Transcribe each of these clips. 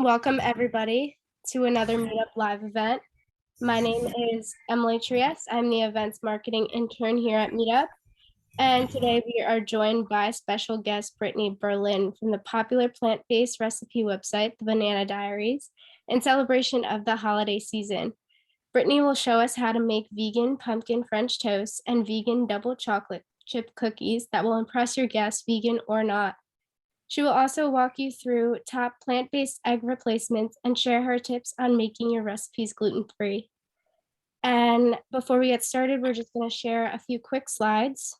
Welcome everybody to another Meetup Live event. My name is Emily Trieste. I'm the events marketing intern here at Meetup. And today we are joined by special guest Brittany Berlin from the popular plant-based recipe website, the Banana Diaries, in celebration of the holiday season. Brittany will show us how to make vegan pumpkin French toast and vegan double chocolate chip cookies that will impress your guests, vegan or not. She will also walk you through top plant-based egg replacements and share her tips on making your recipes gluten-free. And before we get started, we're just going to share a few quick slides.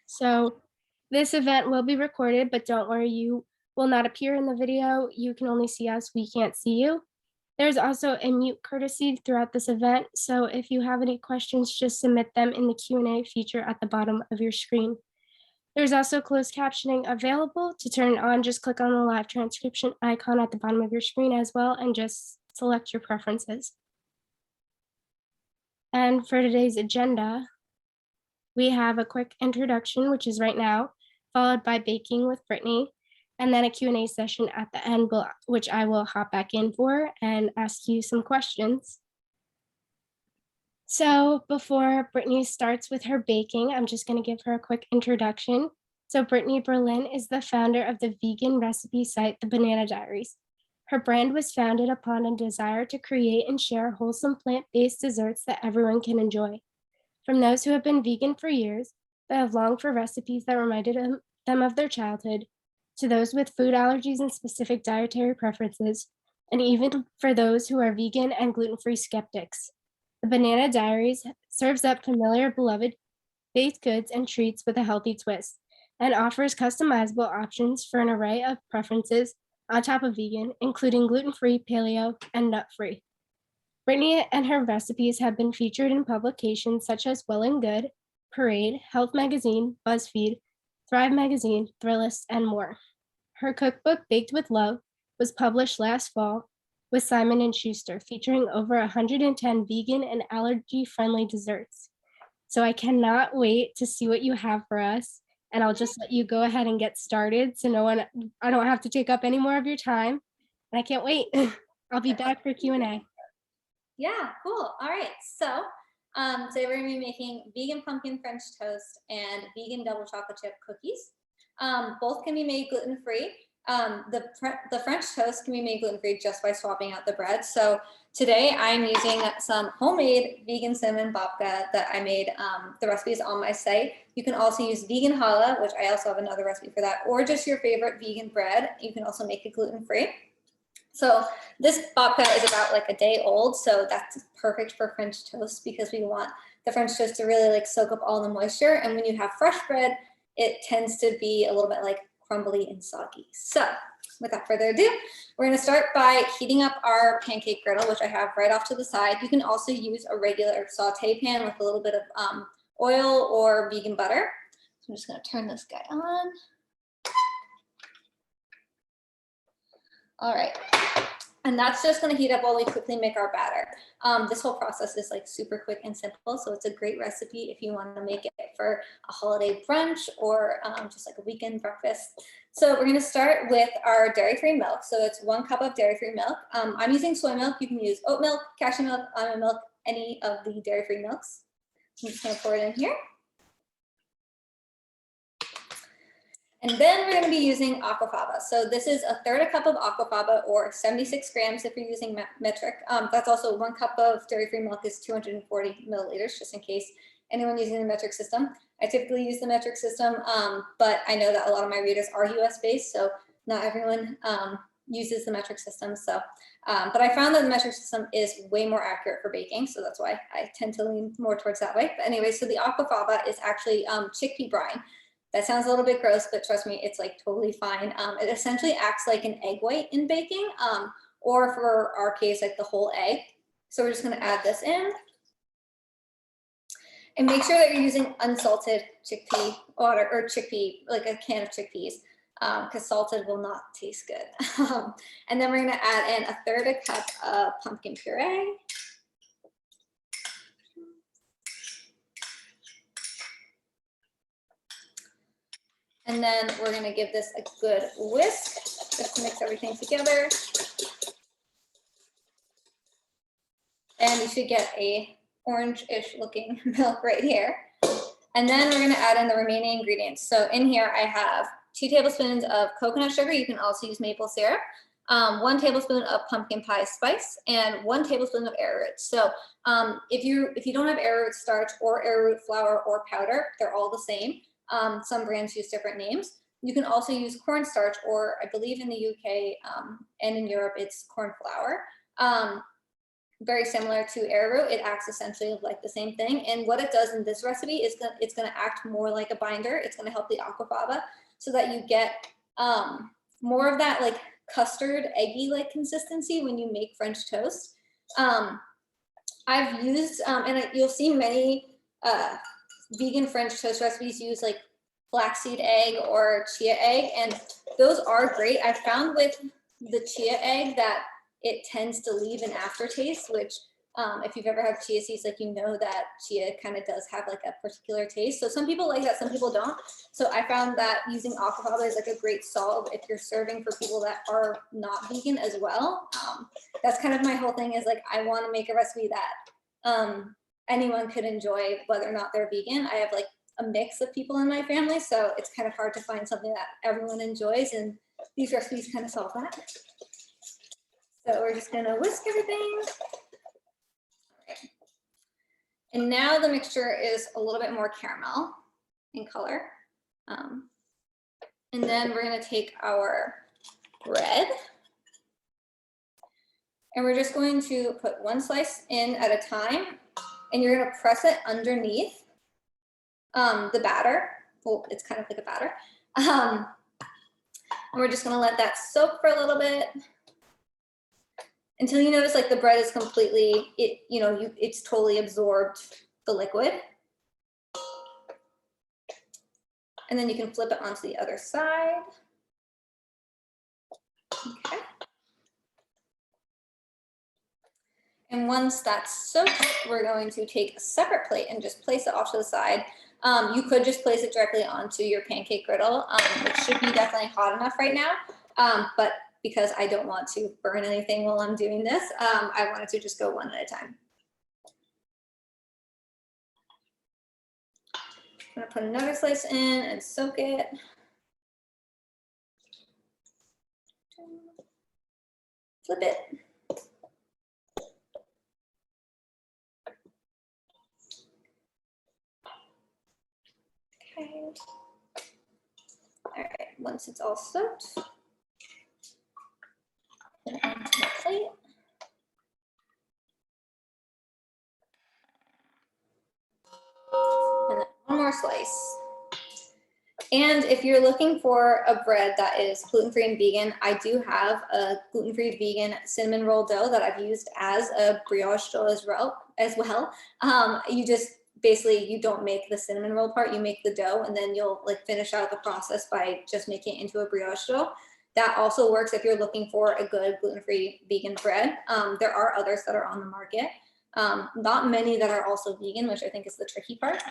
So this event will be recorded, but don't worry, you will not appear in the video. You can only see us, we can't see you. There's also a mute courtesy throughout this event, so if you have any questions, just submit them in the Q&A feature at the bottom of your screen. There's also closed captioning available. To turn it on, just click on the live transcription icon at the bottom of your screen as well, and just select your preferences. And for today's agenda, we have a quick introduction, which is right now, followed by baking with Brittany, and then a Q&A session at the end, which I will hop back in for and ask you some questions. So before Brittany starts with her baking, I'm just going to give her a quick introduction. So Brittany Berlin is the founder of the vegan recipe site, the Banana Diaries. Her brand was founded upon a desire to create and share wholesome plant-based desserts that everyone can enjoy. From those who have been vegan for years, but have longed for recipes that reminded them of their childhood, to those with food allergies and specific dietary preferences, and even for those who are vegan and gluten-free skeptics. The Banana Diaries serves up familiar, beloved baked goods and treats with a healthy twist, and offers customizable options for an array of preferences on top of vegan, including gluten-free, paleo, and nut-free. Brittany and her recipes have been featured in publications such as Well and Good, Parade, Health Magazine, Buzzfeed, Thrive Magazine, Thrillist, and more. Her cookbook, Baked with Love, was published last fall with Simon Schuster, featuring over 110 vegan and allergy-friendly desserts. So I cannot wait to see what you have for us, and I'll just let you go ahead and get started so I don't have to take up any more of your time, and I can't wait. I'll be back for Q&A. Yeah, cool. All right. So today we're going to be making vegan pumpkin French toast and vegan double chocolate chip cookies. Both can be made gluten-free. The French toast can be made gluten-free just by swapping out the bread. So today I'm using some homemade vegan cinnamon babka that I made. The recipe is on my site. You can also use vegan challah, which I also have another recipe for that, or just your favorite vegan bread. You can also make it gluten-free. So this babka is about like a day old, so that's perfect for French toast because we want the French toast to really like soak up all the moisture. And when you have fresh bread, it tends to be a little bit like crumbly and soggy. So without further ado, we're going to start by heating up our pancake griddle, which I have right off to the side. You can also use a regular saute pan with a little bit of oil or vegan butter. So I'm just going to turn this guy on. All right, and that's just going to heat up while we quickly make our batter. This whole process is like super quick and simple, so it's a great recipe if you want to make it for a holiday brunch or just like a weekend breakfast. So we're going to start with our dairy-free milk. So it's 1 cup of dairy-free milk. I'm using soy milk. You can use oat milk, cashew milk, almond milk, any of the dairy-free milks. I'm just going to pour it in here. And then we're going to be using Aquafaba. So this is 1/3 cup of Aquafaba, or 76 grams if you're using metric. That's also 1 cup of dairy-free milk is 240 milliliters, just in case anyone using the metric system. I typically use the metric system, but I know that a lot of my readers are US based, so not everyone uses the metric system. So, but I found that the metric system is way more accurate for baking, so that's why I tend to lean more towards that way. But anyway, so the Aquafaba is actually chickpea brine. That sounds a little bit gross, but trust me, it's like totally fine. It essentially acts like an egg white in baking, or for our case, like the whole egg. So we're just gonna add this in. And make sure that you're using unsalted chickpea water, or chickpea, like a can of chickpeas, because salted will not taste good. And then we're gonna add in 1/3 cup of pumpkin puree. And then we're gonna give this a good whisk just to mix everything together. And you should get a orange-ish looking milk right here. And then we're gonna add in the remaining ingredients. So in here I have 2 tablespoons of coconut sugar. You can also use maple syrup. 1 tablespoon of pumpkin pie spice, and 1 tablespoon of arrowroot. So if you don't have arrowroot starch or arrowroot flour or powder, they're all the same. Some brands use different names. You can also use cornstarch, or I believe in the UK and in Europe it's corn flour. Very similar to arrowroot. It acts essentially like the same thing. And what it does in this recipe is it's going to act more like a binder. It's going to help the aquafaba so that you get more of that like custard eggy like consistency when you make French toast. I've used and you'll see many vegan French toast recipes use like flaxseed egg or chia egg, and those are great. I found with the chia egg that it tends to leave an aftertaste, which if you've ever had chia seeds, like you know that chia kind of does have like a particular taste. So some people like that, some people don't. So I found that using aquafaba is like a great solve if you're serving for people that are not vegan as well. That's kind of my whole thing, is like I want to make a recipe that anyone could enjoy whether or not they're vegan. I have like a mix of people in my family, so it's kind of hard to find something that everyone enjoys, and these recipes kind of solve that. So we're just gonna whisk everything. Okay. And now the mixture is a little bit more caramel in color. And then we're gonna take our bread, and we're just going to put 1 slice in at a time, and you're gonna press it underneath the batter. Well, it's kind of like a batter. And we're just gonna let that soak for a little bit until you notice like the bread is completely, it's totally absorbed the liquid. And then you can flip it onto the other side. Okay. And once that's soaked, we're going to take a separate plate and just place it off to the side. You could just place it directly onto your pancake griddle, which should be definitely hot enough right now. But because I don't want to burn anything while I'm doing this, I wanted to just go one at a time. I'm gonna put another slice in and soak it. Flip it. Okay. All right, once it's all soaked, put it onto the plate. And then 1 more slice. And if you're looking for a bread that is gluten-free and vegan, I do have a gluten-free vegan cinnamon roll dough that I've used as a brioche dough as well. You just basically, you don't make the cinnamon roll part, you make the dough, and then you'll like finish out the process by just making it into a brioche dough. That also works if you're looking for a good gluten-free vegan bread. There are others that are on the market. Not many that are also vegan, which I think is the tricky part.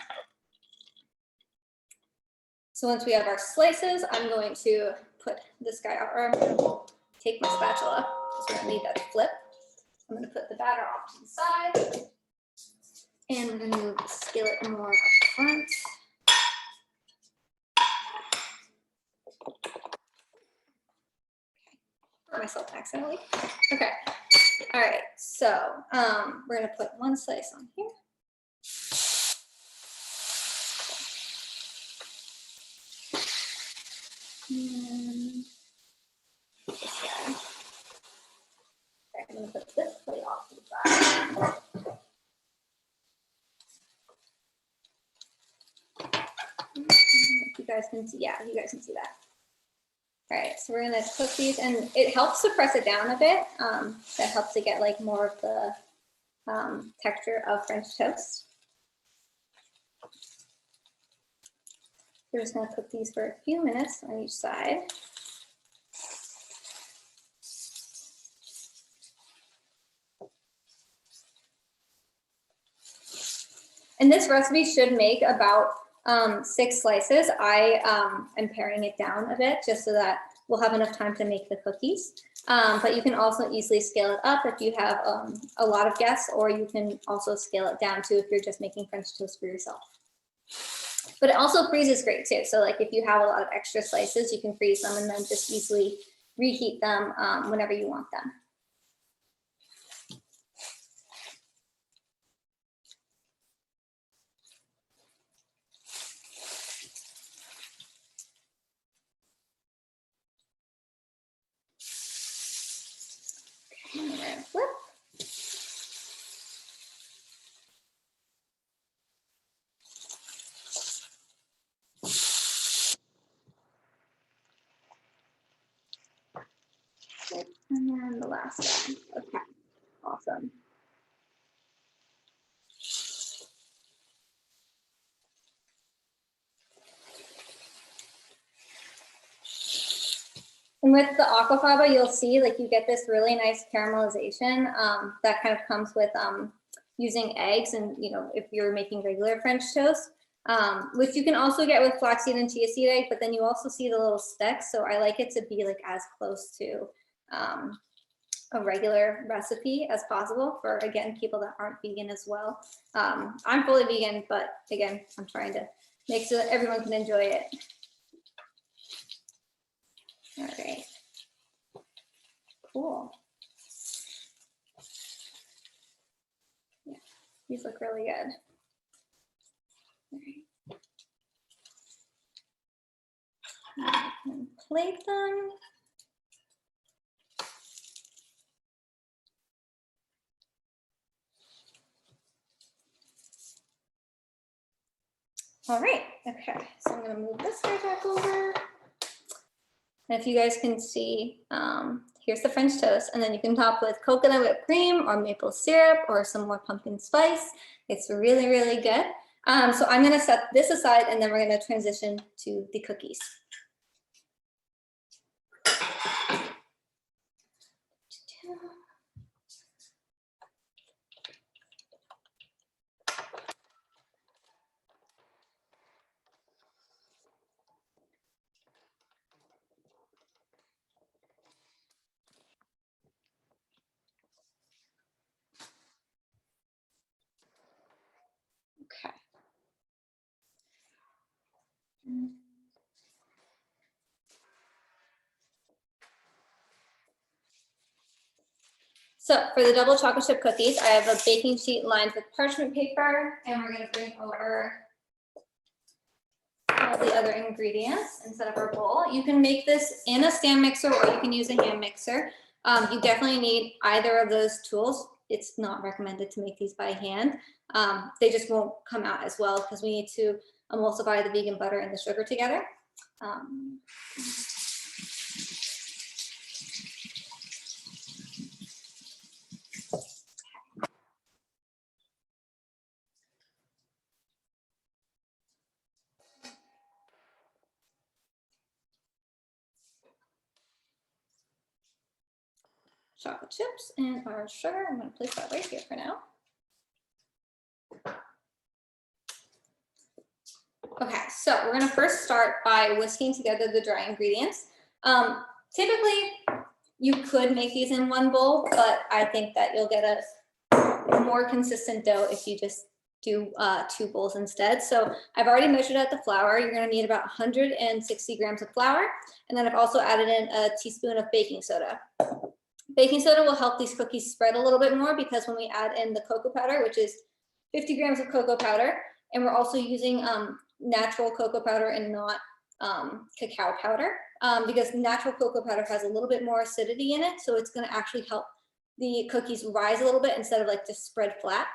So once we have our slices, I'm going to put this guy out, or I'm going to take my spatula, because we're going to need that to flip. I'm going to put the batter off to the side, and I'm going to move the skillet more up front. Burn myself accidentally. Okay. All right. So we're going to put 1 slice on here. And this guy. Okay, I'm going to put this plate off to the side. If you guys can see, yeah, you guys can see that. All right, so we're gonna cook these, and it helps to press it down a bit. That helps to get like more of the texture of French toast. We're just gonna cook these for a few minutes on each side. And this recipe should make about 6 slices, I am paring it down a bit just so that we'll have enough time to make the cookies. But you can also easily scale it up if you have a lot of guests, or you can also scale it down too if you're just making French toast for yourself. But it also freezes great too. So like if you have a lot of extra slices, you can freeze them and then just easily reheat them whenever you want them. Okay, I'm gonna flip. And then the last one. Okay, awesome. And with the Aquafaba, you'll see like you get this really nice caramelization that kind of comes with using eggs, and if you're making regular French toast, which you can also get with flaxseed and chia seed egg, but then you also see the little specks. So I like it to be like as close to a regular recipe as possible for, again, people that aren't vegan as well. I'm fully vegan, but again, I'm trying to make so that everyone can enjoy it. All right, cool. Yeah, these look really good. All right. I can plate them. All right, okay, so I'm gonna move this guy back over. And if you guys can see, here's the French toast, and then you can top with coconut whipped cream or maple syrup or some more pumpkin spice. It's really, really good. So I'm gonna set this aside, and then we're gonna transition to the cookies. Okay. So for the double chocolate chip cookies, I have a baking sheet lined with parchment paper, and we're gonna bring over all the other ingredients and set up our bowl. You can make this in a stand mixer, or you can use a hand mixer. You definitely need either of those tools. It's not recommended to make these by hand. They just won't come out as well because we need to emulsify the vegan butter and the sugar together. Chocolate chips and our sugar. I'm going to place that right here for now. Okay, so we're going to first start by whisking together the dry ingredients. Typically, you could make these in one bowl, but I think that you'll get a more consistent dough if you just do 2 bowls instead. So I've already measured out the flour. You're going to need about 160 grams of flour, and then I've also added in a teaspoon of baking soda. Baking soda will help these cookies spread a little bit more because when we add in the cocoa powder, which is 50 grams of cocoa powder, and we're also using natural cocoa powder and not cacao powder, because natural cocoa powder has a little bit more acidity in it, so it's going to actually help the cookies rise a little bit instead of like just spread flat.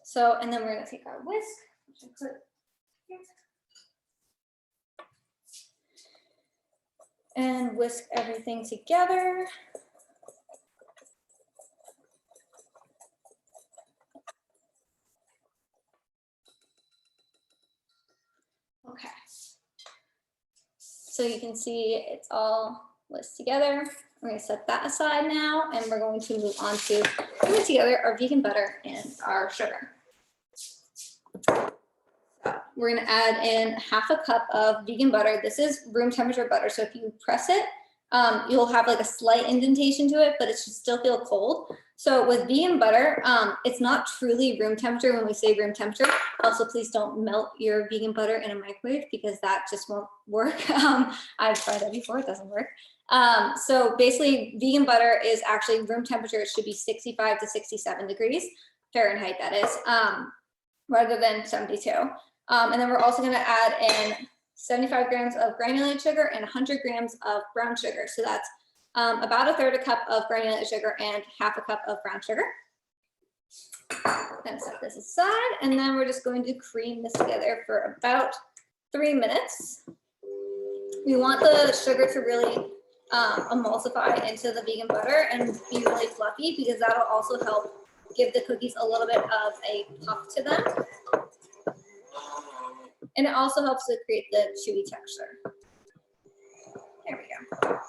So, and then we're going to take our whisk, which I put here, and whisk everything together. Okay. So you can see it's all whisked together. We're going to set that aside now, and we're going to move on to putting together our vegan butter and our sugar. we're gonna add in half a cup of vegan butter. This is room temperature butter, so if you press it, you'll have like a slight indentation to it, but it should still feel cold. So with vegan butter, it's not truly room temperature when we say room temperature. Also, please don't melt your vegan butter in a microwave because that just won't work. I've tried that before, it doesn't work. So basically vegan butter is actually room temperature. It should be 65 to 67 degrees Fahrenheit, that is, rather than 72. And then we're also gonna add in 75 grams of granulated sugar and 100 grams of brown sugar. So that's about 1/3 cup of granulated sugar and half a cup of brown sugar. I'm gonna set this aside, and then we're just going to cream this together for about 3 minutes. We want the sugar to really emulsify into the vegan butter and be really fluffy, because that'll also help give the cookies a little bit of a puff to them. And it also helps to create the chewy texture. There we go.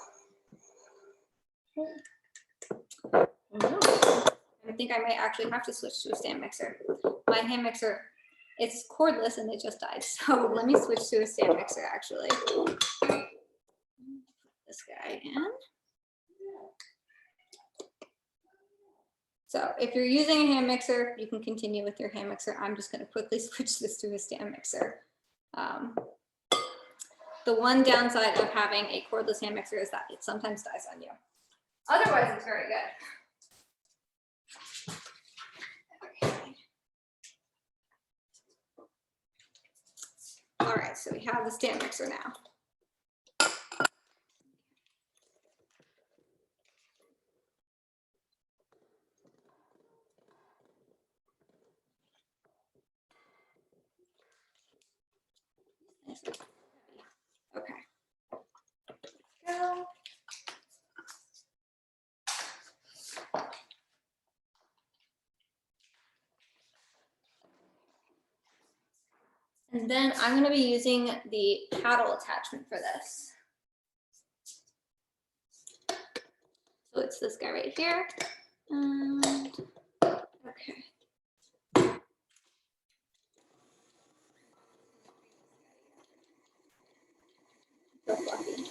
I think I might actually have to switch to a stand mixer. My hand mixer, it's cordless and it just died. So let me switch to a stand mixer actually. Put this guy in. So if you're using a hand mixer, you can continue with your hand mixer. I'm just going to quickly switch this to a stand mixer. The one downside of having a cordless hand mixer is that it sometimes dies on you. Otherwise, it's very good. Okay. All right, so we have the stand mixer now. Okay. Go. And then I'm going to be using the paddle attachment for this. So it's this guy right here. And okay. So fluffy.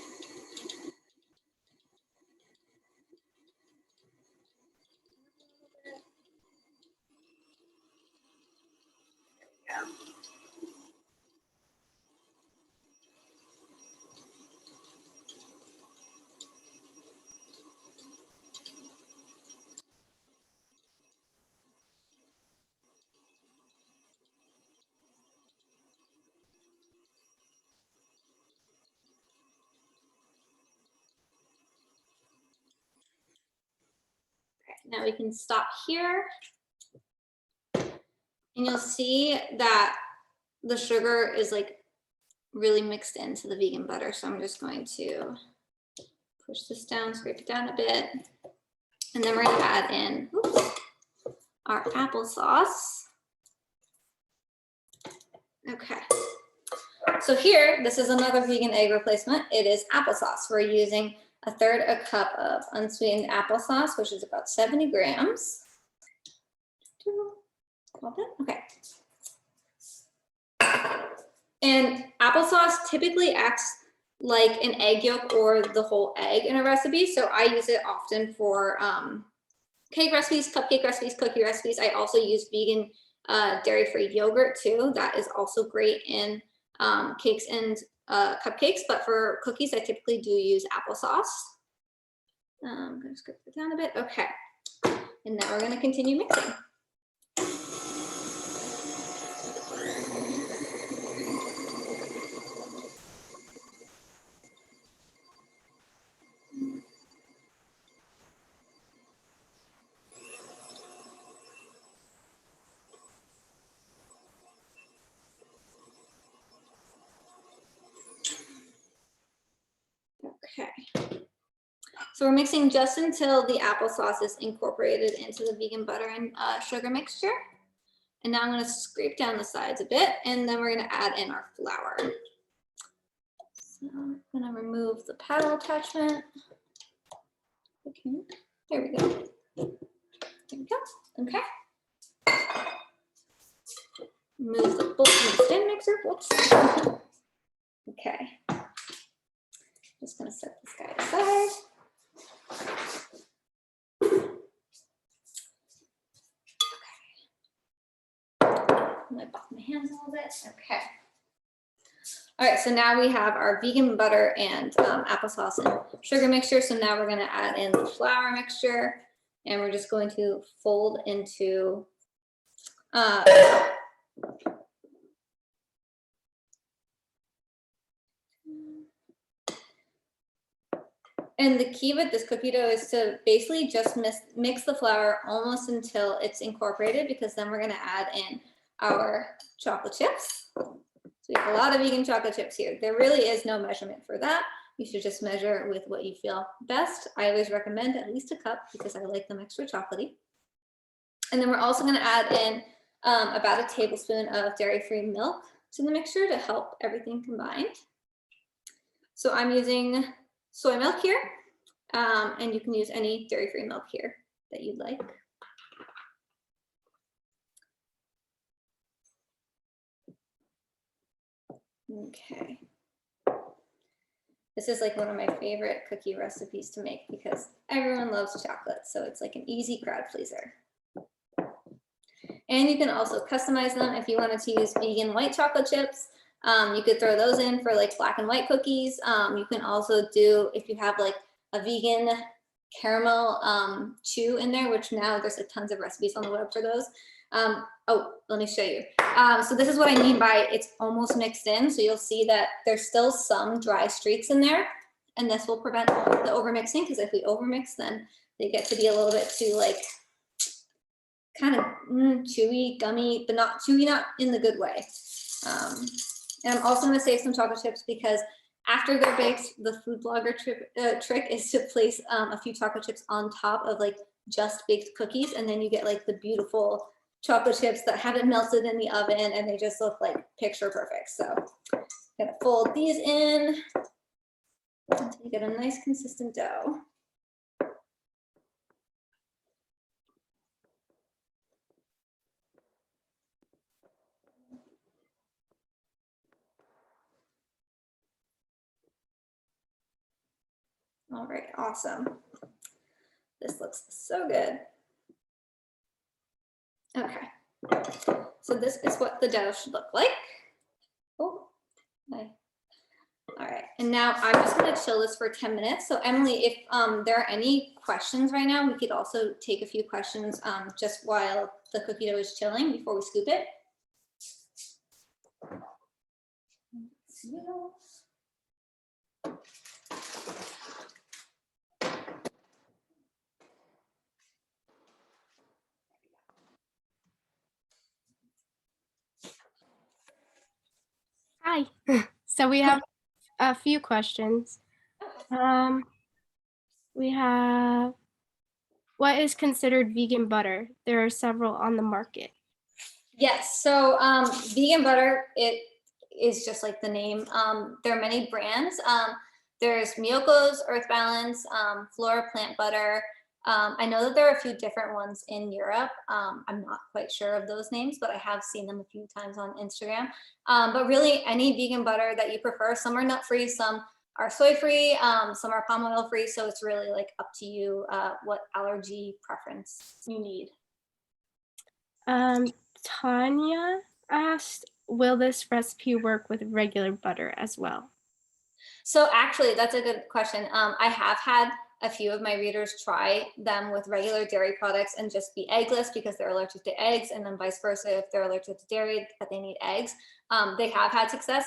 Now we can stop here, and you'll see that the sugar is like really mixed into the vegan butter. So I'm just going to push this down, scrape it down a bit, and then we're going to add in our applesauce. Okay. So here, this is another vegan egg replacement. It is applesauce. We're using 1/3 cup of unsweetened applesauce, which is about 70 grams. Okay. And applesauce typically acts like an egg yolk or the whole egg in a recipe. So I use it often for cake recipes, cupcake recipes, cookie recipes. I also use vegan dairy-free yogurt too. That is also great in cakes and cupcakes, but for cookies, I typically do use applesauce. I'm gonna scrape it down a bit. Okay, and now we're gonna continue mixing. Okay, so we're mixing just until the applesauce is incorporated into the vegan butter and sugar mixture. And now I'm going to scrape down the sides a bit, and then we're going to add in our flour. So I'm going to remove the paddle attachment. Okay, there we go. There we go. Okay. move the bowl to the stand mixer. Whoops. Okay. Just gonna set this guy aside. I buff my hands a little bit. Okay. All right, so now we have our vegan butter and applesauce and sugar mixture. So now we're going to add in the flour mixture, and we're just going to fold into and the key with this cookie dough is to basically just mix the flour almost until it's incorporated, because then we're going to add in our chocolate chips. So we have a lot of vegan chocolate chips here. There really is no measurement for that. You should just measure with what you feel best. I always recommend at least a cup because I like them extra chocolatey. And then we're also going to add in about a tablespoon of dairy-free milk to the mixture to help everything combined. So I'm using soy milk here, and you can use any dairy-free milk here that you'd like. Okay. This is like one of my favorite cookie recipes to make because everyone loves chocolate. So it's like an easy crowd pleaser. And you can also customize them if you wanted to use vegan white chocolate chips. You could throw those in for like black and white cookies. You can also do, if you have like a vegan caramel chew in there, which now there's like tons of recipes on the web for those. Oh, let me show you. So this is what I mean by it's almost mixed in. So you'll see that there's still some dry streaks in there, and this will prevent the overmixing, because if we overmix, then they get to be a little bit too like kind of chewy, gummy, but not chewy, not in the good way. And I'm also going to save some chocolate chips because after they're baked, the food blogger trick is to place a few chocolate chips on top of like just baked cookies, and then you get like the beautiful chocolate chips that haven't melted in the oven and they just look like picture perfect. So I'm gonna fold these in until you get a nice consistent dough. All right, awesome. This looks so good. Okay, so this is what the dough should look like. Oh, all right, and now I'm just gonna chill this for 10 minutes. So Emily, if there are any questions right now, we could also take a few questions just while the cookie dough is chilling before we scoop it. Hi. So we have a few questions. We have, what is considered vegan butter? There are several on the market. Yes, so vegan butter, it is just like the name. There are many brands. There's Miyoko's Earth Balance, Flora Plant Butter. I know that there are a few different ones in Europe. I'm not quite sure of those names, but I have seen them a few times on Instagram. But really any vegan butter that you prefer, some are nut-free, some are soy-free, some are palm oil-free. So it's really like up to you what allergy preference you need. Tanya asked, will this recipe work with regular butter as well? So actually, that's a good question. I have had a few of my readers try them with regular dairy products and just be eggless because they're allergic to eggs, and then vice versa if they're allergic to dairy but they need eggs. They have had success,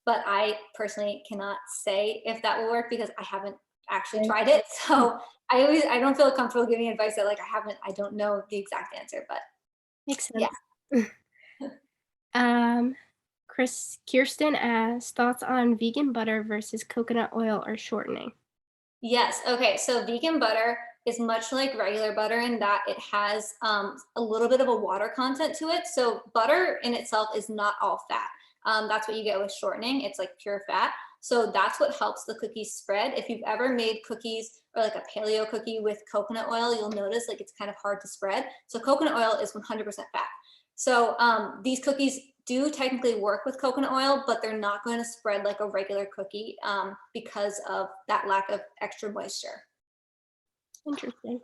but I personally cannot say if that will work because I haven't actually tried it. So I don't feel comfortable giving advice that like I don't know the exact answer, but makes sense. Yeah. Kirsten asked, thoughts on vegan butter versus coconut oil or shortening? Yes. Okay. So vegan butter is much like regular butter in that it has a little bit of a water content to it. So butter in itself is not all fat. That's what you get with shortening. It's like pure fat. So that's what helps the cookies spread. If you've ever made cookies or like a paleo cookie with coconut oil, you'll notice like it's kind of hard to spread. So coconut oil is 100% fat. So these cookies do technically work with coconut oil, but they're not going to spread like a regular cookie because of that lack of extra moisture. Interesting.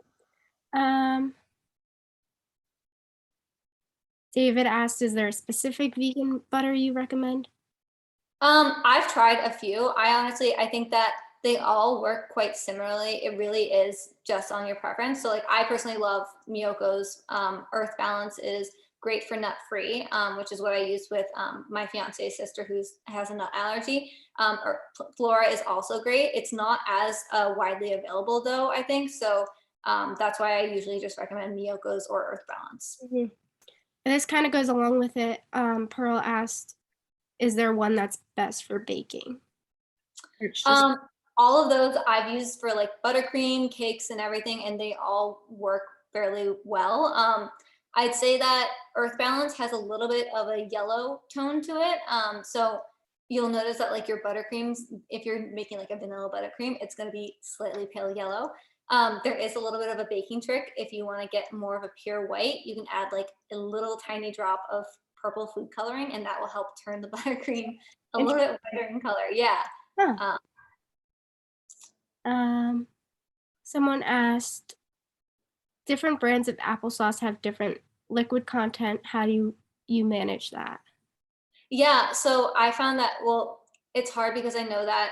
David asked, is there a specific vegan butter you recommend? I've tried a few. I think that they all work quite similarly. It really is just on your preference. So like I personally love Miyoko's Earth Balance is great for nut free, which is what I use with my fiance's sister who has a nut allergy. Or Flora is also great. It's not as widely available though, I think. So that's why I usually just recommend Miyoko's or Earth Balance. Mm-hmm. This kind of goes along with it. Pearl asked, is there one that's best for baking? All of those I've used for like buttercream, cakes, and everything, and they all work fairly well. I'd say that Earth Balance has a little bit of a yellow tone to it. So you'll notice that like your buttercreams, if you're making like a vanilla buttercream, it's going to be slightly pale yellow. There is a little bit of a baking trick. If you want to get more of a pure white, you can add like a little tiny drop of purple food coloring, and that will help turn the buttercream a little bit whiter in color. Yeah. Huh. Someone asked, different brands of applesauce have different liquid content. How do you manage that? Yeah, so I found that, well, it's hard because I know that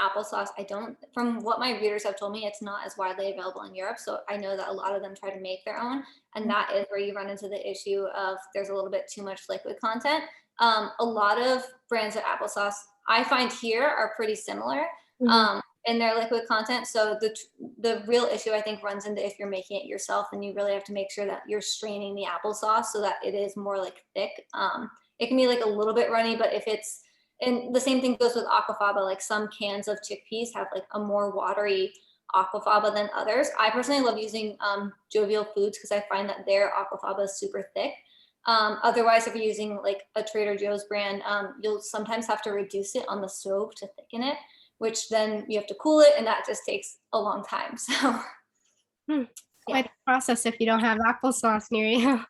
applesauce, from what my readers have told me, it's not as widely available in Europe. So I know that a lot of them try to make their own. And that is where you run into the issue of there's a little bit too much liquid content. A lot of brands of applesauce I find here are pretty similar. In their liquid content. So the real issue I think runs into if you're making it yourself, and you really have to make sure that you're straining the applesauce so that it is more like thick. It can be like a little bit runny, but if it's, and the same thing goes with Aquafaba, like some cans of chickpeas have like a more watery Aquafaba than others. I personally love using Jovial Foods because I find that their Aquafaba is super thick. Otherwise, if you're using like a Trader Joe's brand, you'll sometimes have to reduce it on the stove to thicken it, which then you have to cool it, and that just takes a long time. So quite a process if you don't have applesauce near you.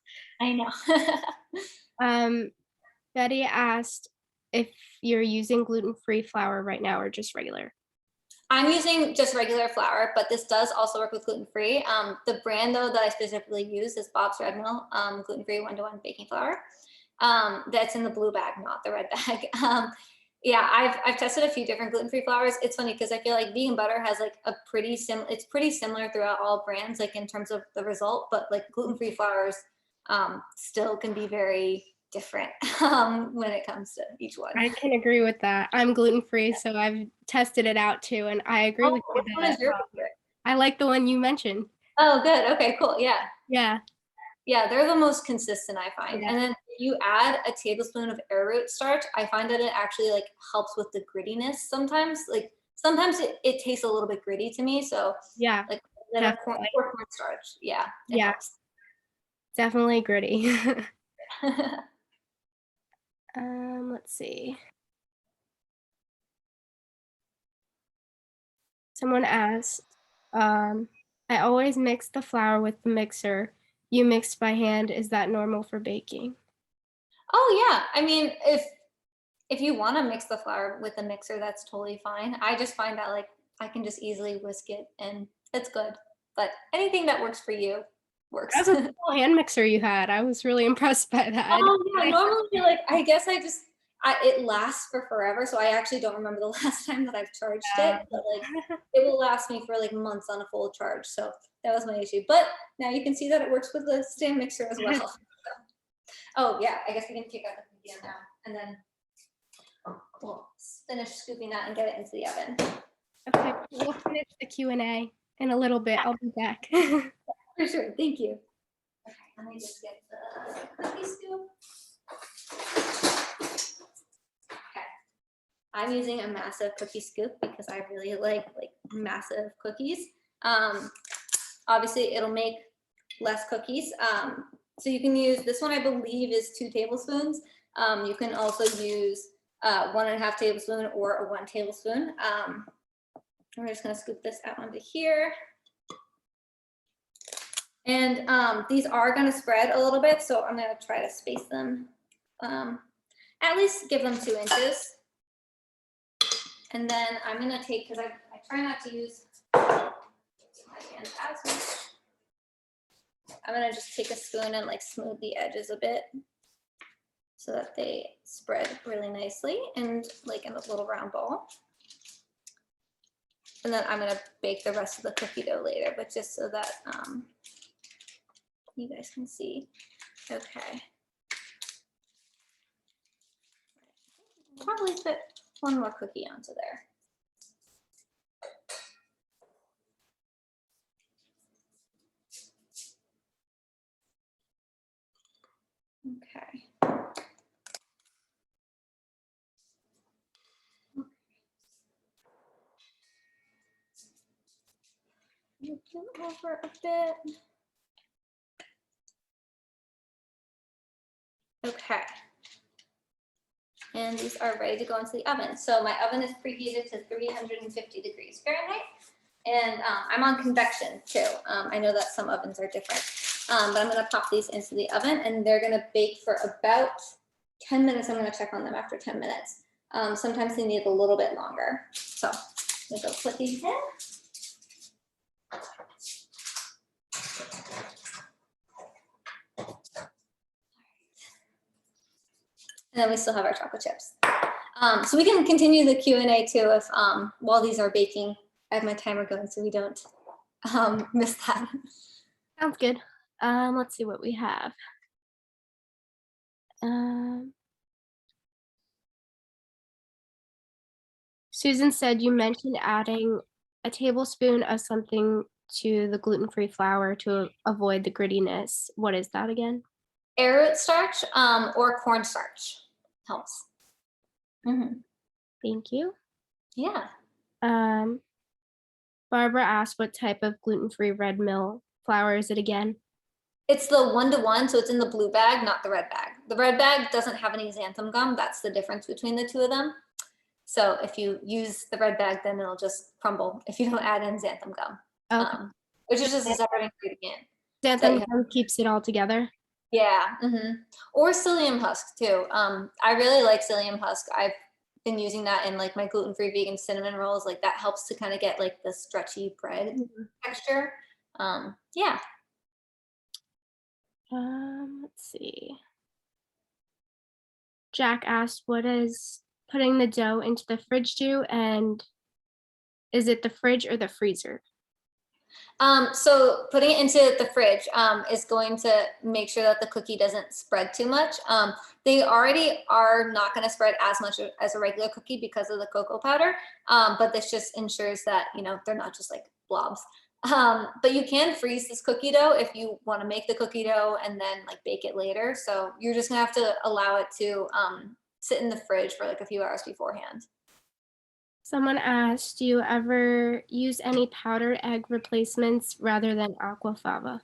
I know. Betty asked if you're using gluten-free flour right now or just regular. I'm using just regular flour, but this does also work with gluten-free. The brand though that I specifically use is Bob's Red Mill gluten-free 1-to-1 baking flour. That's in the blue bag, not the red bag. Yeah, I've tested a few different gluten-free flours. It's funny because I feel like vegan butter has like it's pretty similar throughout all brands, like in terms of the result, but like gluten-free flours still can be very different when it comes to each one. I can agree with that. I'm gluten-free, so I've tested it out too, and I agree with you. Which one is your favorite? I like the one you mentioned. Oh, good. Okay, cool. Yeah. Yeah, they're the most consistent I find. Yeah. And then if you add a tablespoon of arrowroot starch, I find that it actually like helps with the grittiness sometimes. Like sometimes it tastes a little bit gritty to me. So yeah, like cornstarch. Yeah. It helps. Definitely gritty. Let's see. Someone asked, I always mix the flour with the mixer. You mix by hand. Is that normal for baking? Oh yeah. I mean, if you want to mix the flour with the mixer, that's totally fine. I just find that like I can just easily whisk it and it's good. But anything that works for you works. That's a cool hand mixer you had. I was really impressed by that. Oh yeah, normally like I guess it lasts for forever, so I actually don't remember the last time that I've charged it, but like it will last me for like months on a full charge. So that was my issue. But now you can see that it works with the stand mixer as well. So. Oh yeah, I guess we can take out the medium now, and then we'll finish scooping that and get it into the oven. Okay, we'll finish the Q&A in a little bit. I'll be back. For sure. Thank you. Okay, let me just get the cookie scoop. Okay. I'm using a massive cookie scoop because I really like massive cookies. Obviously, it'll make less cookies. So you can use this one, I believe, is 2 tablespoons. You can also use 1.5 tablespoon or a 1 tablespoon. We're just going to scoop this out onto here. And these are going to spread a little bit, so I'm going to try to space them At least give them 2 inches. And then I'm gonna take, because I try not to use my hand as much. I'm gonna just take a spoon and like smooth the edges a bit so that they spread really nicely and like in a little round ball. And then I'm gonna bake the rest of the cookie dough later, but just so that you guys can see. Okay. Probably fit one more cookie onto there. Okay. Move them over a bit. Okay. And these are ready to go into the oven. So my oven is preheated to 350 degrees Fahrenheit. And I'm on convection too. I know that some ovens are different. But I'm gonna pop these into the oven and they're gonna bake for about 10 minutes. I'm gonna check on them after 10 minutes. Sometimes they need a little bit longer. So I'm gonna go put these in. And then we still have our chocolate chips. So we can continue the Q&A too if while these are baking. I have my timer going so we don't miss that. Sounds good. Let's see what we have. Susan said you mentioned adding a tablespoon of something to the gluten-free flour to avoid the grittiness. What is that again? Arrowroot starch or cornstarch helps. Thank you. Yeah. Barbara asked what type of gluten-free red mill flour is it again? It's the 1-to-1, so it's in the blue bag, not the red bag. The red bag doesn't have any xanthan gum. That's the difference between the two of them. So if you use the red bag, then it'll just crumble if you don't add in xanthan gum, Okay. which is just a separate ingredient. Xanthan gum keeps it all together. Yeah. Or psyllium husk too. I really like psyllium husk. I've been using that in like my gluten-free vegan cinnamon rolls. Like that helps to kind of get like the stretchy bread texture. Yeah. Let's see. Jack asked, what is putting the dough into the fridge do, and is it the fridge or the freezer? So putting it into the fridge is going to make sure that the cookie doesn't spread too much. They already are not going to spread as much as a regular cookie because of the cocoa powder, but this just ensures that, you know, they're not just like blobs. But you can freeze this cookie dough if you want to make the cookie dough and then like bake it later. So you're just gonna have to allow it to sit in the fridge for like a few hours beforehand. Someone asked, do you ever use any powdered egg replacements rather than Aquafaba?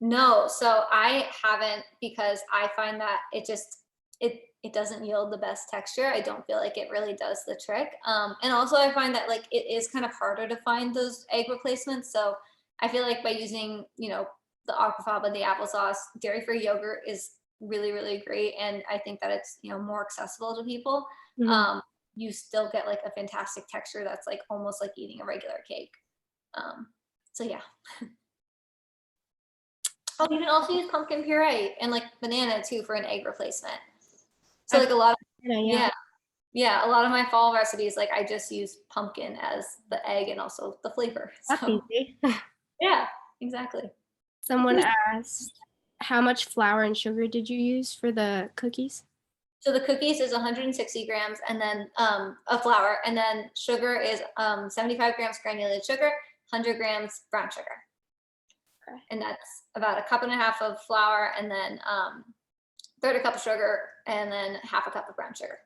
No, so I haven't because I find that it doesn't yield the best texture. I don't feel like it really does the trick. And also I find that like it is kind of harder to find those egg replacements. So I feel like by using, you know, the Aquafaba, the applesauce, dairy-free yogurt is really, really great. And I think that it's, you know, more accessible to people. You still get like a fantastic texture that's like almost like eating a regular cake. So yeah. Oh, you can also use pumpkin puree and like banana too for an egg replacement. So like a lot of a lot of my fall recipes, like I just use pumpkin as the egg and also the flavor. That's easy. Yeah, exactly. Someone asked, how much flour and sugar did you use for the cookies? So the cookies is 160 grams and then of flour, and then sugar is 75 grams granulated sugar, 100 grams brown sugar. Okay. And that's about 1.5 cups of flour and then third a cup of sugar and then half a cup of brown sugar.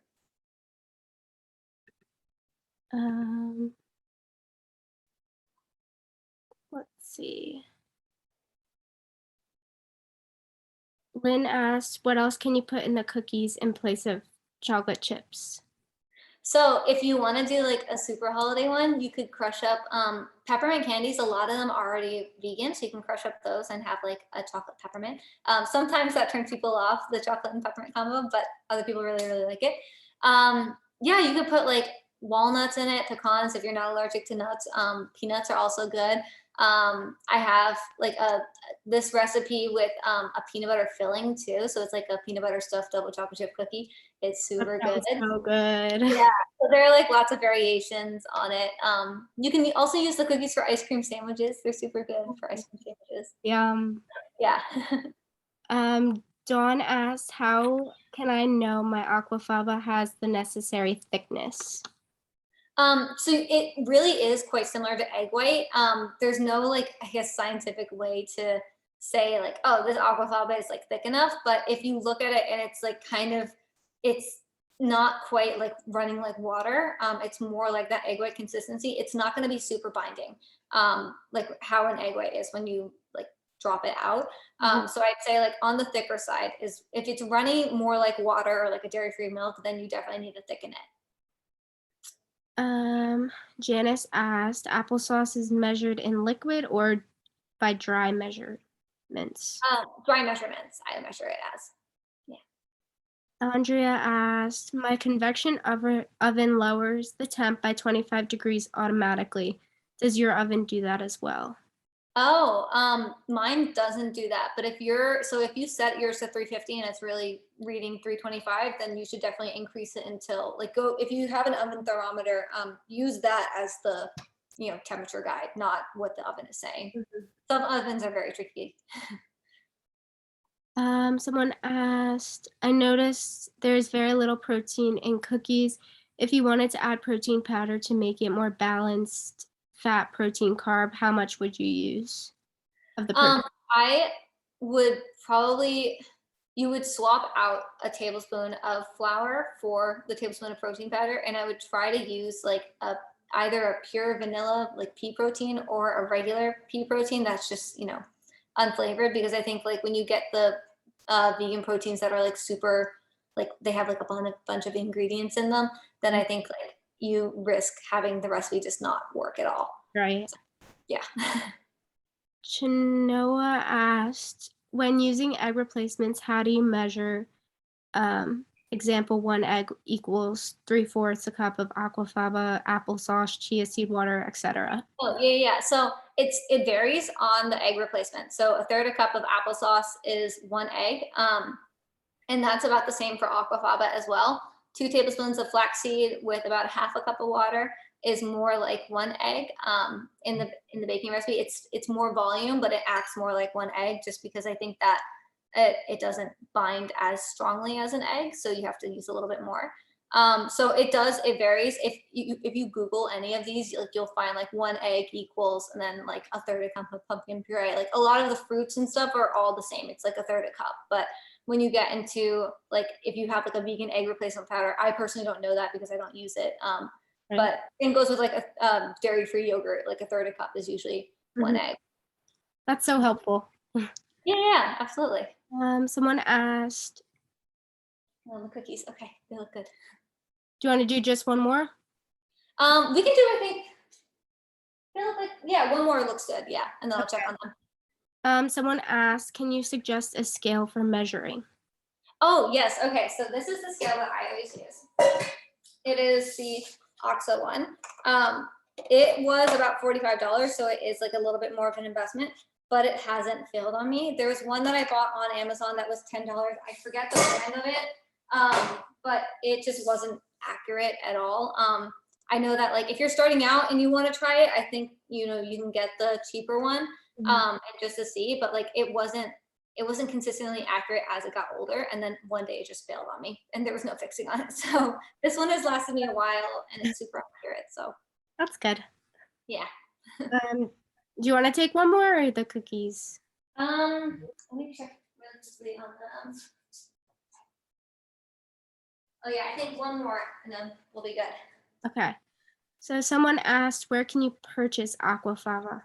Let's see. Lynn asked, what else can you put in the cookies in place of chocolate chips? So if you want to do like a super holiday one, you could crush up peppermint candies. A lot of them are already vegan, so you can crush up those and have like a chocolate peppermint. Sometimes that turns people off, the chocolate and peppermint combo, but other people really, really like it. Yeah, you could put like walnuts in it, pecans if you're not allergic to nuts. Peanuts are also good. I have like this recipe with a peanut butter filling too. So it's like a peanut butter stuffed double chocolate chip cookie. It's That super good. sounds so good. Yeah, so there are like lots of variations on it. You can also use the cookies for ice cream sandwiches. They're super good for ice cream sandwiches. Yum. Yeah. Dawn asked, how can I know my aquafaba has the necessary thickness? So it really is quite similar to egg white. There's no like, I guess, scientific way to say like, oh, this aquafaba is like thick enough. But if you look at it and it's like kind of, it's not quite like running like water. It's more like that egg white consistency. It's not going to be super binding, like how an egg white is when you like drop it out. So I'd say like on the thicker side is if it's running more like water or like a dairy-free milk, then you definitely need to thicken it. Janice asked, applesauce is measured in liquid or by dry measurements? Dry measurements, I measure it as. Andrea asked, my convection oven lowers the temp by 25 degrees automatically. Does your oven do that as well? Oh, mine doesn't do that. But if you set yours to 350 and it's really reading 325, then you should definitely increase it until like if you have an oven thermometer, use that as the temperature guide, not what the oven is saying. Some ovens are very tricky. Someone asked, I noticed there's very little protein in cookies. If you wanted to add protein powder to make it more balanced, fat, protein, carb, how much would you use of the protein? I would probably, you would swap out a tablespoon of flour for the tablespoon of protein powder, and I would try to use like either a pure vanilla like pea protein or a regular pea protein that's just unflavored, because I think like when you get the vegan proteins that are like super like they have like a bunch of ingredients in them, then I think like you risk having the recipe just not work at all. Right. So, yeah. Chinoa asked, when using egg replacements, how do you measure, example, 1 egg equals 3/4 a cup of aquafaba, applesauce, chia seed water, etc.? Oh, yeah. So it varies on the egg replacement. So a third a cup of applesauce is 1 egg. And that's about the same for aquafaba as well. 2 tablespoons of flaxseed with about half a cup of water is more like 1 egg. In the baking recipe, it's more volume, but it acts more like 1 egg, just because I think that it doesn't bind as strongly as an egg, so you have to use a little bit more. So it varies. If you Google any of these, you'll find like 1 egg equals, and then like a third a cup of pumpkin puree. Like a lot of the fruits and stuff are all the same. It's like a third a cup. But when you get into like if you have like a vegan egg replacement powder, I personally don't know that because I don't use it. Right. But it goes with like a dairy-free yogurt. Like a third a cup is usually 1 egg. That's so helpful. Yeah, absolutely. Someone asked, The cookies. Okay, they look good. do you want to do just one more? We can do, I think, they look like, yeah, one more looks good. Yeah, and then I'll check on them. Someone asked, can you suggest a scale for measuring? Oh, yes. Okay, so this is the scale that I always use. It is the OXO one. It was about $45, so it is like a little bit more of an investment, but it hasn't failed on me. There was one that I bought on Amazon that was $10. I forget the brand of it, but it just wasn't accurate at all. I know that like if you're starting out and you want to try it, I think you can get the cheaper one, and just to see. But like it wasn't consistently accurate as it got older, and then one day it just failed on me, and there was no fixing on it. So this one has lasted me a while, and it's super accurate. So that's good. Yeah. Do you want to take one more or the cookies? Let me check religiously on them. Oh yeah, I think one more, and then we'll be good. Okay. So someone asked, where can you purchase Aquafaba?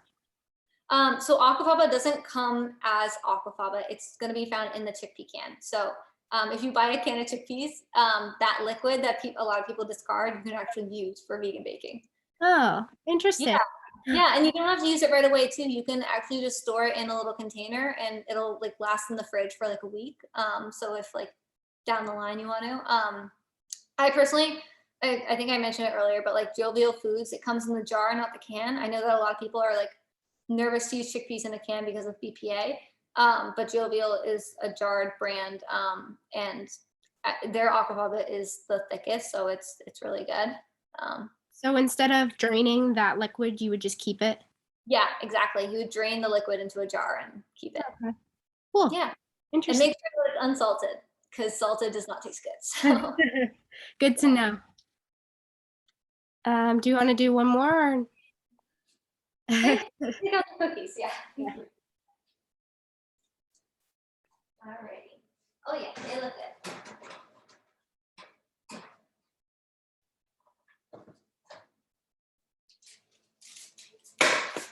So Aquafaba doesn't come as Aquafaba. It's going to be found in the chickpea can. So If you buy a can of chickpeas, that liquid that a lot of people discard, you can actually use for vegan baking. Oh, Yeah, interesting. yeah, and you don't have to use it right away too. You can actually just store it in a little container, and it'll like last in the fridge for like a week. So if like down the line you want to, I personally, I think I mentioned it earlier, but like Jovial Foods, it comes in the jar, not the can. I know that a lot of people are like nervous to use chickpeas in a can because of BPA, but Jovial is a jarred brand, and their Aquafaba is the thickest, so it's really good. So instead of draining that liquid, you would just keep it? Yeah, exactly. You would drain the liquid into a jar and keep it. Okay. Cool. Yeah, and Interesting. make sure that it's unsalted because salted does not taste good. So. Good to know. Do you want to do one more? Or... Take out the cookies, yeah. Yeah. Alrighty. Oh yeah, they look good.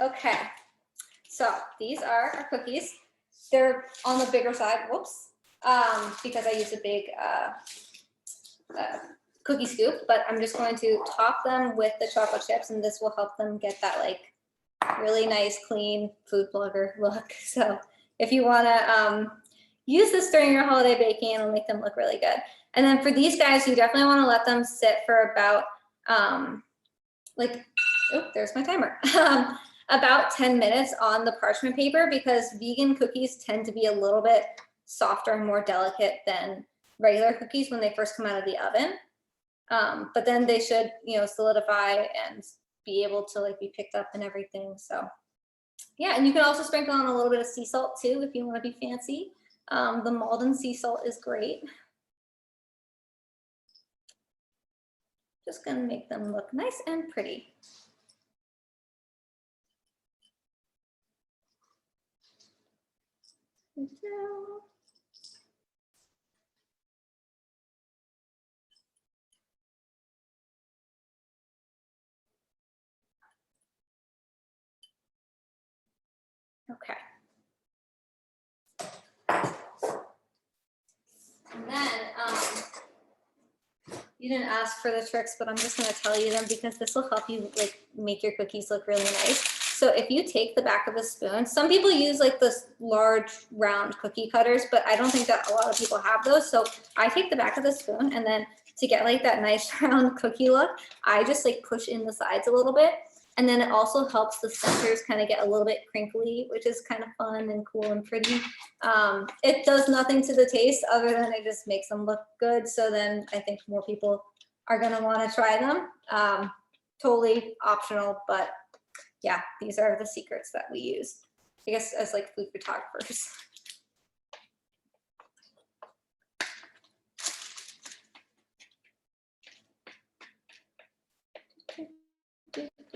Okay, so these are our cookies. They're on the bigger side, whoops, because I use a big cookie scoop, but I'm just going to top them with the chocolate chips, and this will help them get that like really nice, clean food blogger look. So if you want to use this during your holiday baking, it'll make them look really good. And then for these guys, you definitely want to let them sit for about like, oh, there's my timer. About 10 minutes on the parchment paper, because vegan cookies tend to be a little bit softer and more delicate than regular cookies when they first come out of the oven. But then they should, you know, solidify and be able to like be picked up and everything. So yeah, and you can also sprinkle on a little bit of sea salt too if you want to be fancy. The Malden sea salt is great. Just gonna make them look nice and pretty. Okay. And then you didn't ask for the tricks, but I'm just going to tell you them because this will help you like make your cookies look really nice. So if you take the back of the spoon, some people use like this large round cookie cutters, but I don't think that a lot of people have those. So I take the back of the spoon, and then to get like that nice round cookie look, I just like push in the sides a little bit. And then it also helps the centers kind of get a little bit crinkly, which is kind of fun and cool and pretty. It does nothing to the taste other than it just makes them look good. So then I think more people are going to want to try them. Totally optional, but yeah, these are the secrets that we use, I guess, as like food photographers.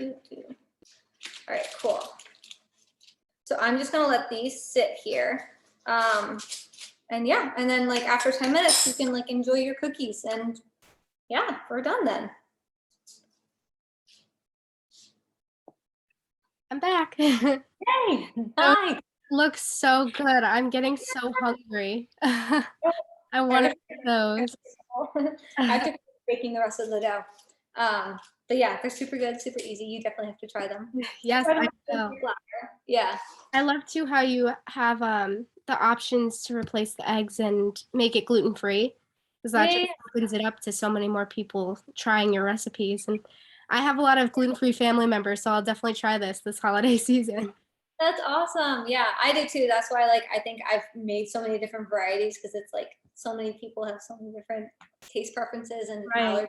All right, cool. So I'm just gonna let these sit here. And yeah, and then like after 10 minutes, you can like enjoy your cookies, and yeah, we're done then. I'm back. Hey, hi. Looks so good. I'm getting so hungry. I want to eat those. I have to baking the rest of the dough. But yeah, they're super good, super easy. You definitely have to try them. Yes, I will. Yeah. I love too how you have the options to replace the eggs and make it gluten-free, because that Yeah, just opens it up to so many more people trying your recipes. And I have a lot of gluten-free family members, so I'll definitely try this holiday season. that's awesome. Yeah, I do too. That's why like I think I've made so many different varieties, because it's like so many people have so many different taste preferences and Right. allergies.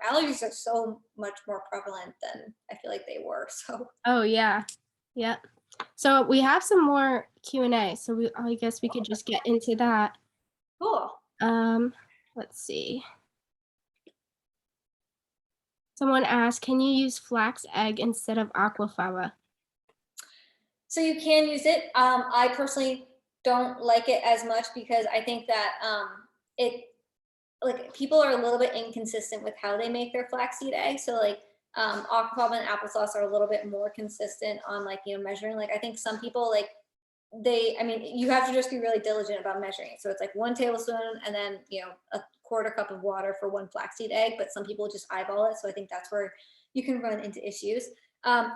Allergies are so much more prevalent than I feel like they were. So Oh yeah. Yeah. So we have some more Q&A, so I guess we could just get into that. cool. Let's see. Someone asked, can you use flax egg instead of aquafaba? So you can use it. I personally don't like it as much because I think that it like people are a little bit inconsistent with how they make their flaxseed eggs. So like Aquafaba and Applesauce are a little bit more consistent on like, you know, measuring. Like I think some people like I mean, you have to just be really diligent about measuring it. So it's like 1 tablespoon and then, a quarter cup of water for 1 flaxseed egg, but some people just eyeball it. So I think that's where you can run into issues.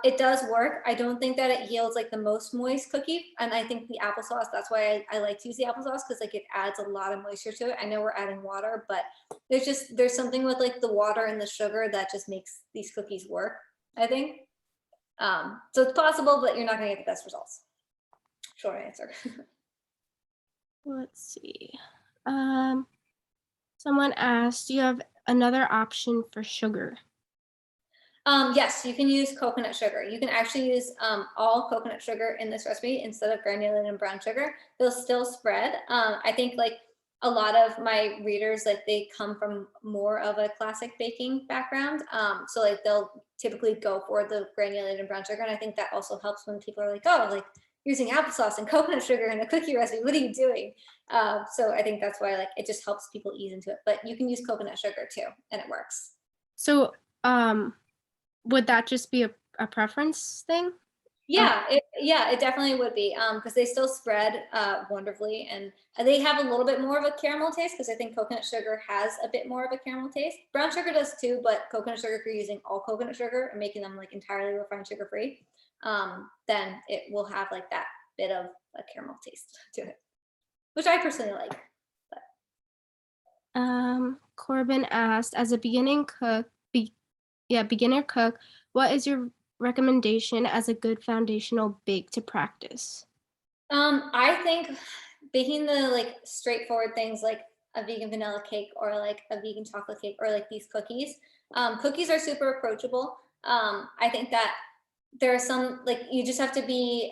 It does work. I don't think that it yields like the most moist cookie. And I think the applesauce, that's why I like to use the applesauce, because like it adds a lot of moisture to it. I know we're adding water, but there's something with like the water and the sugar that just makes these cookies work, I think. So it's possible, but you're not gonna get the best results. Short answer. Let's see. Um, Someone asked, do you have another option for sugar? Yes, you can use coconut sugar. You can actually use all coconut sugar in this recipe instead of granulated and brown sugar. They'll still spread. I think like a lot of my readers, like they come from more of a classic baking background. So like they'll typically go for the granulated and brown sugar. And I think that also helps when people are like, oh, like using applesauce and coconut sugar in a cookie recipe. What are you doing? So I think that's why like it just helps people ease into it. But you can use coconut sugar too, and it works. So, would that just be a preference thing? Yeah, it definitely would be, because they still spread wonderfully, and they have a little bit more of a caramel taste because I think coconut sugar has a bit more of a caramel taste. Brown sugar does too, but coconut sugar, if you're using all coconut sugar and making them like entirely refined sugar free, then it will have like that bit of a caramel taste to it, which I personally like. Corbin asked, as a beginner cook, what is your recommendation as a good foundational bake to practice? I think baking the like straightforward things like a vegan vanilla cake or like a vegan chocolate cake or like these cookies. Cookies are super approachable. I think that there are some like you just have to be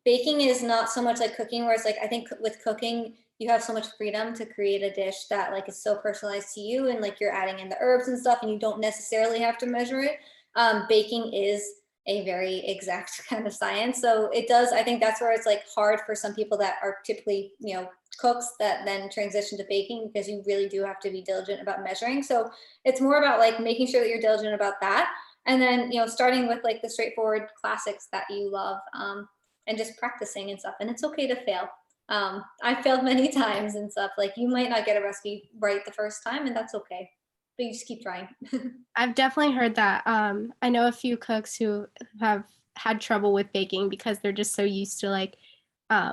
baking is not so much like cooking, where it's like I think with cooking you have so much freedom to create a dish that like is so personalized to you, and like you're adding in the herbs and stuff and you don't necessarily have to measure it. Baking is a very exact kind of science, so it does, I think that's where it's like hard for some people that are typically cooks that then transition to baking, because you really do have to be diligent about measuring. So it's more about like making sure that you're diligent about that, and then starting with like the straightforward classics that you love, and just practicing and stuff. And it's okay to fail. I failed many times and stuff. Like you might not get a recipe right the first time, and that's okay. But you just keep trying. I've definitely heard that. I know a few cooks who have had trouble with baking because they're just so used to like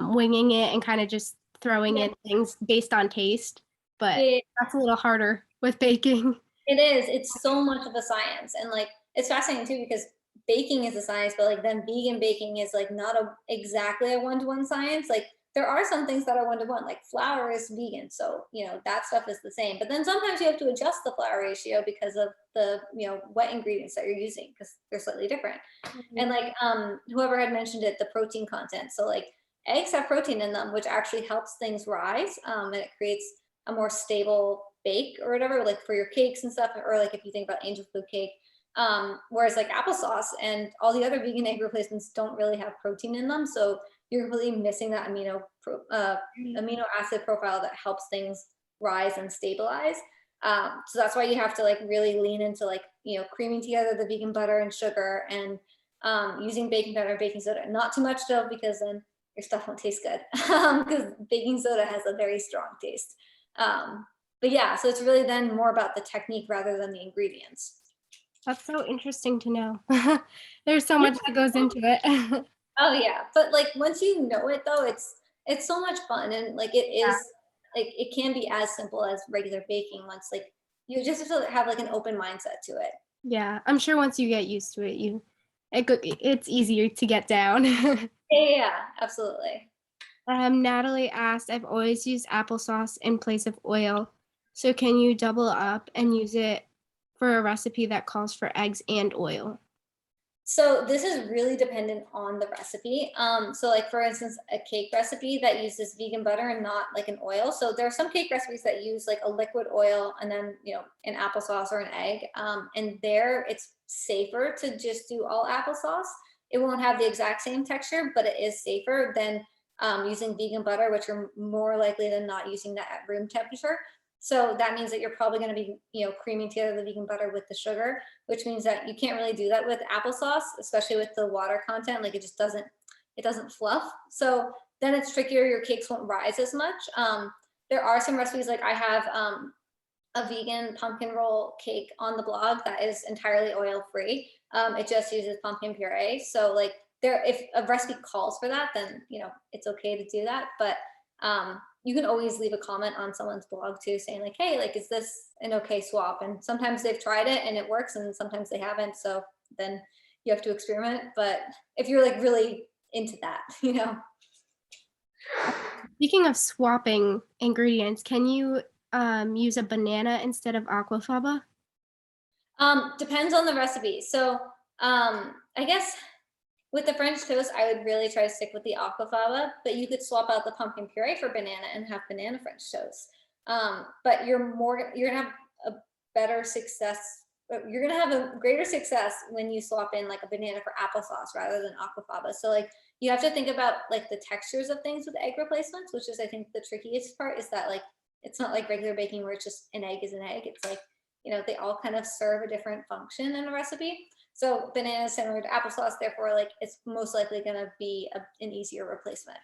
winging it and kind of just throwing Yeah. in things based on taste. But It, that's a little harder with baking. it is. It's so much of a science, and like it's fascinating too because baking is a science, but like then vegan baking is like not exactly a one-to-one science. Like there are some things that are one-to-one, like flour is vegan, so that stuff is the same. But then sometimes you have to adjust the flour ratio because of the wet ingredients that you're using because they're slightly different. And like whoever had mentioned it, the protein content. So like eggs have protein in them, which actually helps things rise, and it creates a more stable bake or whatever, like for your cakes and stuff, or like if you think about angel food cake. Whereas like applesauce and all the other vegan egg replacements don't really have protein in them, so you're really missing that amino acid profile that helps things rise and stabilize. So that's why you have to like really lean into like creaming together the vegan butter and sugar, and using baking powder, baking soda, not too much though, because then your stuff won't taste good, because baking soda has a very strong taste. But yeah, so it's really then more about the technique rather than the ingredients. That's so interesting to know. There's so Yeah. much that goes into it. Oh yeah, but like once you know it though, it's so much fun, and like it is like it can be as simple as regular baking once like you just have to have like an open mindset to it. Yeah, I'm sure once you get used to it, it's easier to get down. Yeah, absolutely. Natalie asked, I've always used applesauce in place of oil. So can you double up and use it for a recipe that calls for eggs and oil? So this is really dependent on the recipe. So like for instance, a cake recipe that uses vegan butter and not like an oil. So there are some cake recipes that use like a liquid oil and then an applesauce or an egg. And there it's safer to just do all applesauce. It won't have the exact same texture, but it is safer than using vegan butter, which you're more likely than not using that at room temperature. So that means that you're probably going to be, creaming together the vegan butter with the sugar, which means that you can't really do that with applesauce, especially with the water content. Like it just doesn't, it doesn't fluff. So then it's trickier. Your cakes won't rise as much. There are some recipes, like I have a vegan pumpkin roll cake on the blog that is entirely oil free. It just uses pumpkin puree. So like if a recipe calls for that, then it's okay to do that. But you can always leave a comment on someone's blog too, saying like, hey, like, is this an okay swap? And sometimes they've tried it and it works, and sometimes they haven't. So then you have to experiment. But if you're like really into that, Speaking of swapping ingredients, can you use a banana instead of aquafaba? Depends on the recipe. So I guess with the French toast, I would really try to stick with the aquafaba, but you could swap out the pumpkin puree for banana and have banana French toast. But you're gonna have a better success. You're gonna have a greater success when you swap in like a banana for applesauce rather than aquafaba. So like you have to think about like the textures of things with egg replacements, which is I think the trickiest part, is that like it's not like regular baking where it's just an egg is an egg. It's like they all kind of serve a different function in a recipe. So banana is similar to applesauce, therefore, like it's most likely going to be an easier replacement.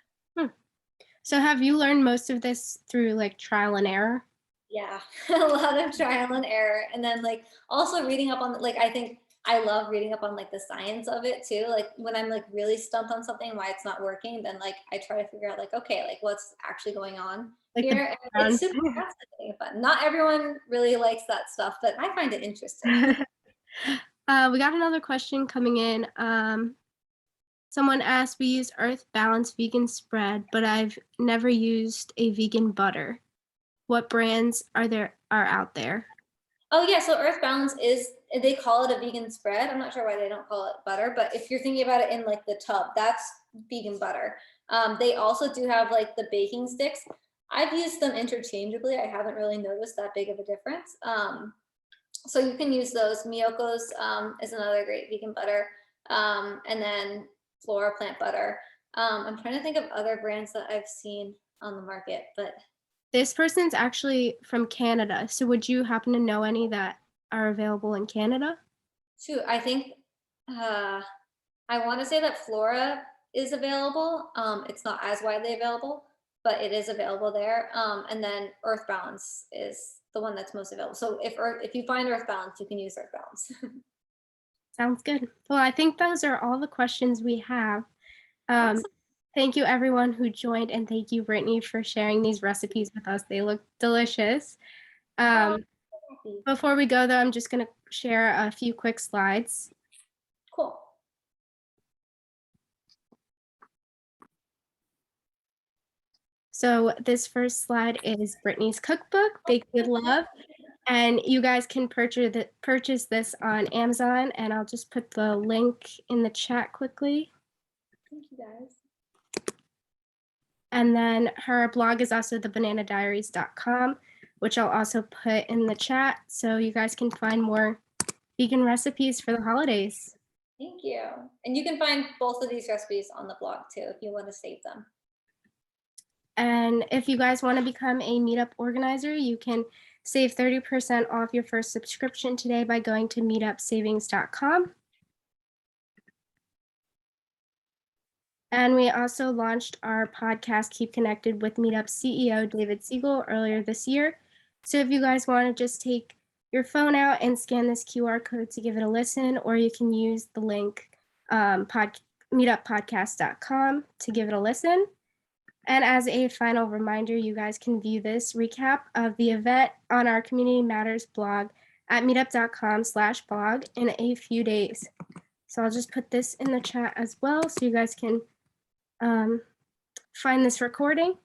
So have you learned most of this through like trial and error? Yeah, a lot of trial and error, and then like also reading up on I think I love reading up on like the science of it too. Like when I'm like really stumped on something why it's not working, then like I try to figure out like, okay, like what's actually going on Like here. And it's super fascinating, but not everyone really likes that stuff, but I find it interesting. We got another question coming in. Someone asked, we use Earth Balance vegan spread, but I've never used a vegan butter. What brands are out there? Oh yeah, so Earth Balance they call it a vegan spread. I'm not sure why they don't call it butter, but if you're thinking about it in like the tub, that's vegan butter. They also do have like the baking sticks. I've used them interchangeably. I haven't really noticed that big of a difference. So you can use those. Miyoko's is another great vegan butter. And then Flora plant butter. I'm trying to think of other brands that I've seen on the market, but This person's actually from Canada. So would you happen to know any that are available in Canada? shoot, I think I want to say that Flora is available. It's not as widely available, but it is available there. And then Earth Balance is the one that's most available. So if you find Earth Balance, you can use Earth Balance. Sounds good. Well, I think those are all the questions we have. Awesome. Thank you everyone who joined, and thank you, Brittany, for sharing these recipes with us. They look delicious. Before we go though, I'm just gonna share a few quick slides. Cool. So this first slide is Brittany's cookbook, Baked with Love. And you guys can purchase this on Amazon, and I'll just put the link in the chat quickly. Thank you guys. And then her blog is also thebananadiaries.com, which I'll also put in the chat so you guys can find more vegan recipes for the holidays. Thank you. And you can find both of these recipes on the blog too if you want to save them. And if you guys want to become a meetup organizer, you can save 30% off your first subscription today by going to meetupsavings.com. And we also launched our podcast, Keep Connected with Meetup CEO David Siegel, earlier this year. So if you guys want to just take your phone out and scan this QR code to give it a listen, or you can use the link meetuppodcast.com to give it a listen. And as a final reminder, you guys can view this recap of the event on our Community Matters blog at meetup.com/blog in a few days. So I'll just put this in the chat as well so you guys can find this recording.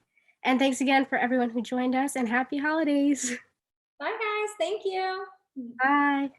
And thanks again for everyone who joined us, and happy holidays. Bye guys. Thank you. Bye.